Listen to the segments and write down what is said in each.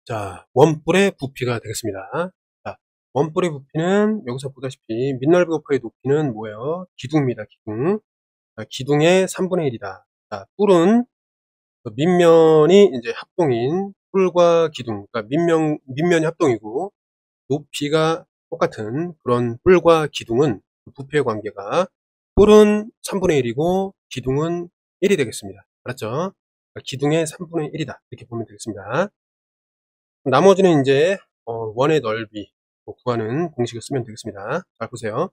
자, 원뿔의 부피가 되겠습니다. 자, 원뿔의 부피는 여기서 보다시피 밑넓이 곱하기 높이는 뭐예요? 기둥입니다. 기둥. 자, 기둥의 3분의 1이다. 자, 뿔은 그 밑면이 이제 합동인 뿔과 기둥, 그러니까 밑면이 합동이고 높이가 똑같은 그런 뿔과 기둥은 부피의 관계가 뿔은 3분의 1이고 기둥은 1이 되겠습니다. 알았죠? 그러니까 기둥의 3분의 1이다. 이렇게 보면 되겠습니다. 나머지는 이제 원의 넓이 구하는 공식을 쓰면 되겠습니다. 잘 보세요.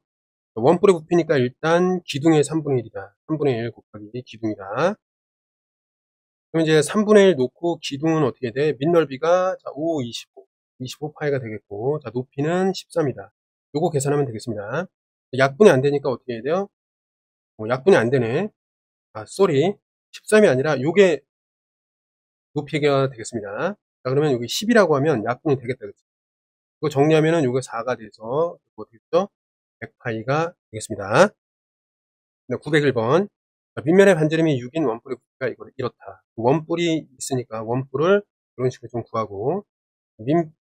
원뿔의 부피니까 일단 기둥의 3분의 1이다. 3분의 1 곱하기 기둥이다. 그럼 이제 3분의 1 놓고 기둥은 어떻게 돼? 밑넓이가 자, 5, 25. 25파이가 되겠고, 자, 높이는 13이다. 요거 계산하면 되겠습니다. 약분이 안 되니까 어떻게 해야 돼요? 약분이 안 되네. 아, 쏘리. 13이 아니라 요게 높이가 되겠습니다. 자, 그러면 여기 10이라고 하면 약분이 되겠다. 그치? 이거 정리하면은 요게 4가 돼서 어떻게 됐죠? 100파이가 되겠습니다. 901번. 밑면의 반지름이 6인 원뿔의 부피가 이렇다. 원뿔이 있으니까 원뿔을 이런 식으로 좀 구하고,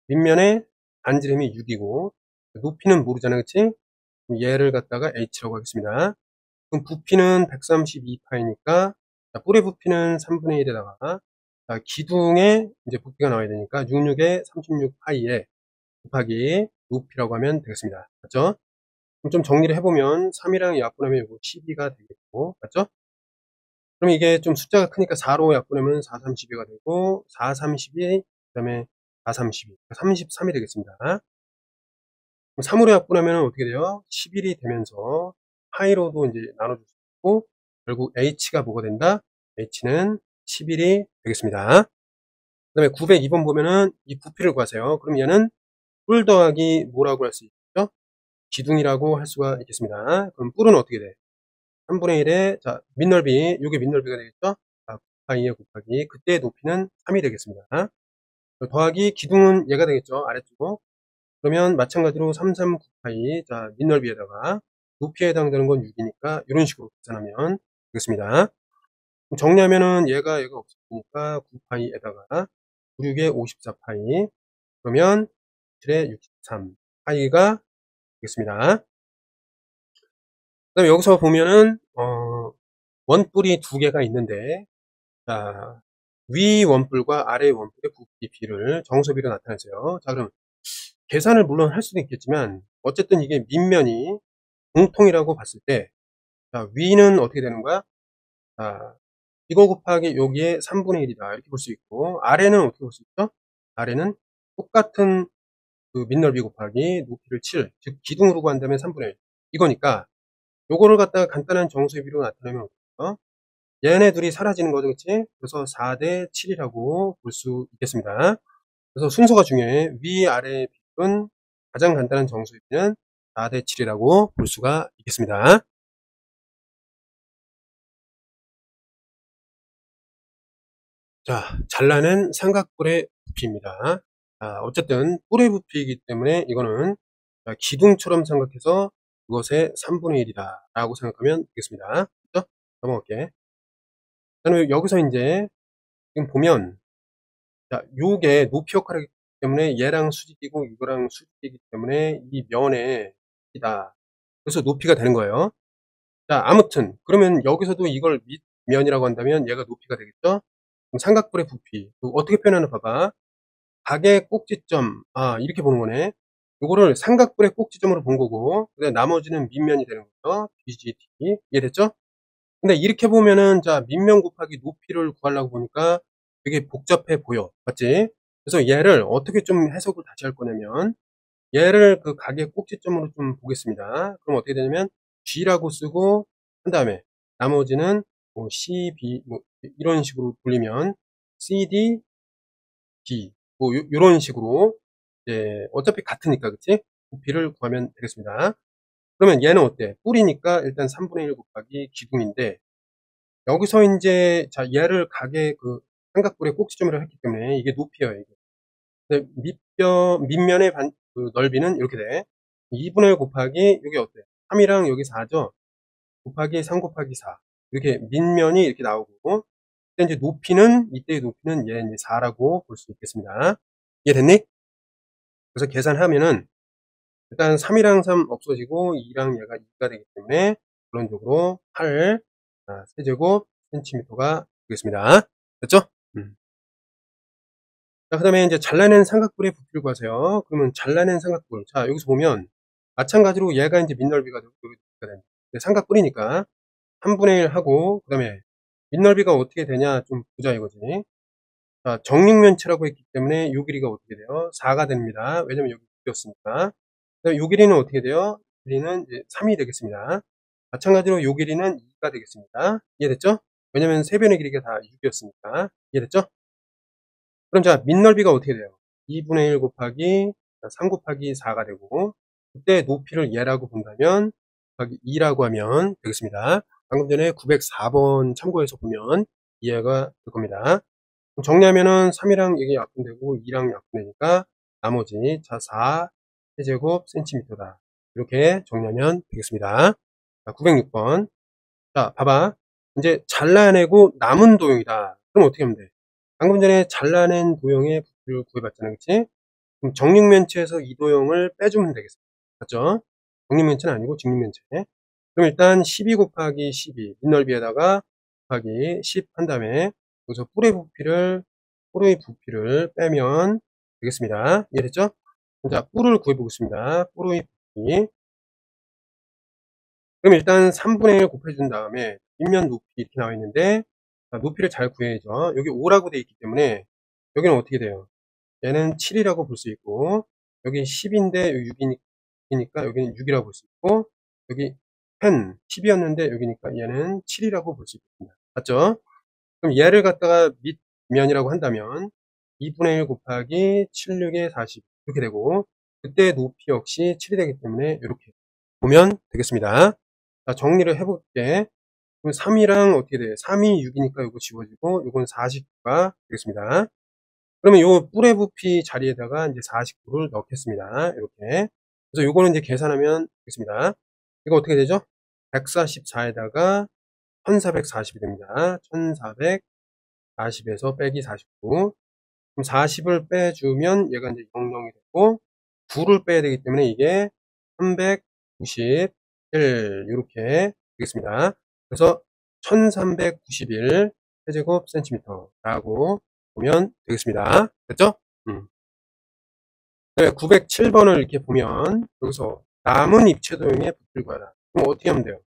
밑면의 반지름이 6이고, 높이는 모르잖아, 그치? 얘를 갖다가 h라고 하겠습니다. 그럼 부피는 132파이니까, 뿔의 부피는 3분의 1에다가, 기둥에 이제 부피가 나와야 되니까, 66에 36파이에 곱하기 높이라고 하면 되겠습니다. 맞죠? 그럼 좀 정리를 해보면 3이랑 약분하면 이거 12가 되겠고, 맞죠? 그럼 이게 좀 숫자가 크니까 4로 약분하면 4, 32가 되고, 4, 32, 그 다음에 4, 32, 33이 되겠습니다. 그럼 3으로 약분하면 어떻게 돼요? 11이 되면서 파이로도 이제 나눠줄 수 있고, 결국 h가 뭐가 된다? h는 11이 되겠습니다. 그 다음에 902번 보면은 이 부피를 구하세요. 그럼 얘는 뿔 더하기 뭐라고 할 수 있죠? 기둥이라고 할 수가 있겠습니다. 그럼 뿔은 어떻게 돼? 3분의 1에, 자, 밑넓이, 요게 밑넓이가 되겠죠? 자, 9파이에 곱하기, 그때의 높이는 3이 되겠습니다. 더하기, 기둥은 얘가 되겠죠? 아래쪽. 그러면 마찬가지로 3, 3, 9파이, 자, 밑넓이에다가, 높이에 해당되는 건 6이니까, 이런 식으로 계산하면 되겠습니다. 정리하면은 얘가 없으니까 9파이에다가, 96에 54파이, 그러면 7에 63, 파이가 되겠습니다. 그 다음에 여기서 보면은, 원뿔이 두 개가 있는데, 자, 위 원뿔과 아래 원뿔의 부피 비를 정수비로 나타내세요. 자, 그럼 계산을 물론 할 수도 있겠지만, 어쨌든 이게 밑면이 공통이라고 봤을 때, 자, 위는 어떻게 되는 거야? 자, 이거 곱하기 여기에 3분의 1이다. 이렇게 볼 수 있고, 아래는 어떻게 볼 수 있죠? 아래는 똑같은 그 밑넓이 곱하기 높이를 7, 즉, 기둥으로 구한다면 3분의 1. 이거니까, 요거를 갖다가 간단한 정수비로 나타내면 어떨까요? 얘네 둘이 사라지는 거죠, 그치? 그래서 4대 7이라고 볼 수 있겠습니다. 그래서 순서가 중요해. 위, 아래 비율은 가장 간단한 정수의 비는 4대 7이라고 볼 수가 있겠습니다. 자, 잘라낸 삼각뿔의 부피입니다. 자, 어쨌든 뿔의 부피이기 때문에 이거는 기둥처럼 생각해서 그것의 3분의 1이다 라고 생각하면 되겠습니다. 그죠? 넘어갈게. 그다음에 여기서 이제 지금 보면, 자, 요게 높이 역할을 하기 때문에 얘랑 수직이고 이거랑 수직이기 때문에 이 면에 이다. 그래서 높이가 되는 거예요. 자, 아무튼 그러면 여기서도 이걸 밑면이라고 한다면 얘가 높이가 되겠죠? 그럼 삼각뿔의 부피 어떻게 표현하나 봐봐. 각의 꼭지점, 아, 이렇게 보는 거네. 요거를 삼각뿔의 꼭지점으로 본 거고, 그다음에 나머지는 밑면이 되는 거죠. BGT. 이해됐죠? 근데 이렇게 보면은, 자, 밑면 곱하기 높이를 구하려고 보니까 되게 복잡해 보여. 맞지? 그래서 얘를 어떻게 좀 해석을 다시 할 거냐면, 얘를 그 각의 꼭지점으로 좀 보겠습니다. 그럼 어떻게 되냐면, G라고 쓰고, 한 다음에, 나머지는 뭐 C, B, 뭐, 이런 식으로 돌리면, CD, D, 뭐, 요런 식으로, 어차피 같으니까, 그치? 부피를 구하면 되겠습니다. 그러면 얘는 어때? 뿔이니까 일단 3분의 1 곱하기 기둥인데, 여기서 이제 자, 얘를 각의 그 삼각뿔의 꼭지점이라고 했기 때문에 이게 높이예요. 이게. 근데 밑면의 그 넓이는 이렇게 돼. 2분의 1 곱하기 여기 어때? 3이랑 여기 4죠. 곱하기 3 곱하기 4. 이렇게 밑면이 이렇게 나오고, 이때 이제 높이는 이때의 높이는 얘 이제 4라고 볼 수 있겠습니다. 이해됐니? 그래서 계산하면은 일단 3이랑 3 없어지고 2랑 얘가 2가 되기 때문에 결론적으로 8 세제곱 센티미터가 되겠습니다. 됐죠? 자, 그 다음에 이제 잘라낸 삼각뿔의 부피를 구하세요. 그러면 잘라낸 삼각뿔. 자, 여기서 보면 마찬가지로 얘가 이제 밑넓이가 되고 여기 높이가 됩니다. 삼각뿔이니까 3분의 1 하고, 그 다음에 밑넓이가 어떻게 되냐 좀 보자 이거지. 자, 정육면체라고 했기 때문에 요 길이가 어떻게 돼요? 4가 됩니다. 왜냐면 여기 6이었으니까. 요 길이는 어떻게 돼요? 길이는 이제 3이 되겠습니다. 마찬가지로 요 길이는 2가 되겠습니다. 이해됐죠? 왜냐면 세 변의 길이가 다 6이었으니까. 이해됐죠? 그럼 자, 밑넓이가 어떻게 돼요? 2분의 1 곱하기 3 곱하기 4가 되고, 그때 높이를 얘라고 본다면 곱하기 2라고 하면 되겠습니다. 방금 전에 904번 참고해서 보면 이해가 될 겁니다. 그럼 정리하면은 3이랑 이게 약분되고 2랑 약분되니까 나머지 자 4 세제곱 센티미터다. 이렇게 정리하면 되겠습니다. 자, 906번. 자, 봐봐. 이제 잘라내고 남은 도형이다. 그럼 어떻게 하면 돼? 방금 전에 잘라낸 도형의 부피를 구해봤잖아, 그치? 그럼 정육면체에서 이 도형을 빼주면 되겠어. 맞죠? 정육면체는 아니고 직육면체. 그럼 일단 12 곱하기 12 밑넓이에다가 곱하기 10 한 다음에 여기서 뿔의 부피를 빼면 되겠습니다. 이해됐죠? 자, 뿔을 구해보겠습니다. 뿔의 부피. 그럼 일단 3분의 1 곱해준 다음에 윗면 높이 이렇게 나와 있는데, 높이를 잘 구해야죠. 여기 5라고 되어 있기 때문에 여기는 어떻게 돼요? 얘는 7이라고 볼 수 있고, 여기 10인데 6이니까 여기는 6이라고 볼 수 있고, 여기 10이었는데 여기니까 얘는 7이라고 볼 수 있습니다. 맞죠? 그럼 얘를 갖다가 밑면이라고 한다면 2분의 1 곱하기 7, 6에 40 이렇게 되고, 그때 높이 역시 7이 되기 때문에 이렇게 보면 되겠습니다. 자, 정리를 해볼게. 그럼 3이랑 어떻게 돼요? 3이 6이니까 이거 지워지고, 이건 49가 되겠습니다. 그러면 요 뿔의 부피 자리에다가 이제 49를 넣겠습니다. 이렇게. 그래서 요거는 이제 계산하면 되겠습니다. 이거 어떻게 되죠? 144에다가 1440이 됩니다. 1440에서 빼기 49. 그럼 40을 빼주면 얘가 이제 00이 되고, 9를 빼야 되기 때문에 이게 391 이렇게 되겠습니다. 그래서 1391 세제곱 센티미터라고 보면 되겠습니다. 됐죠? 네, 907번을 이렇게 보면 여기서 남은 입체도형의 부피를 구하라. 그럼 어떻게 하면 돼요?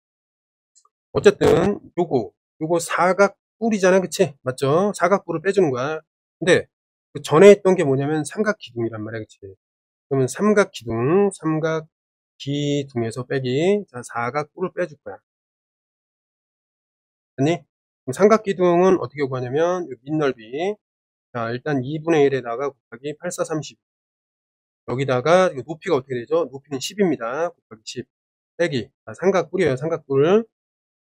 어쨌든 요거 사각뿔이잖아, 그치? 맞죠? 사각뿔을 빼주는 거야. 근데 그 전에 했던 게 뭐냐면 삼각기둥이란 말이야, 그치? 그러면 삼각기둥에서 빼기, 자, 사각뿔을 빼줄 거야. 됐니? 그럼 삼각기둥은 어떻게 구하냐면 요 밑넓이, 자, 일단 2분의 1에다가 곱하기 8430, 여기다가 높이가 어떻게 되죠? 높이는 10입니다. 곱하기 10 빼기, 자, 삼각뿔이에요. 삼각뿔.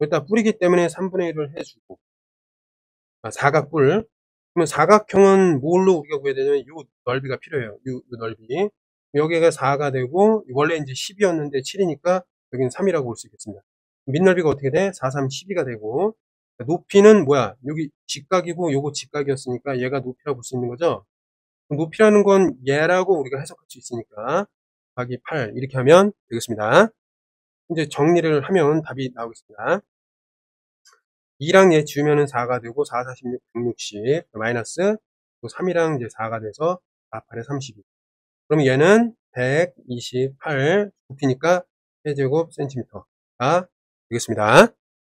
여기다 뿌리기 때문에 3분의 1을 해주고, 사각뿔. 그러면 사각형은 뭘로 우리가 구해야 되냐면 요 넓이가 필요해요. 요 넓이. 여기가 4가 되고, 원래 이제 10이었는데 7이니까 여기는 3이라고 볼 수 있겠습니다. 밑넓이가 어떻게 돼? 4, 3, 12가 되고, 높이는 뭐야? 여기 직각이고 요거 직각이었으니까 얘가 높이라고 볼 수 있는 거죠? 높이라는 건 얘라고 우리가 해석할 수 있으니까 곱하기 8 이렇게 하면 되겠습니다. 이제 정리를 하면 답이 나오겠습니다. 2랑 얘 지우면은 4가 되고 4, 46, 160 마이너스 3이랑 이제 4가 돼서 4, 8에 32. 그럼 얘는 128 부피니까 세제곱 센티미터가 되겠습니다.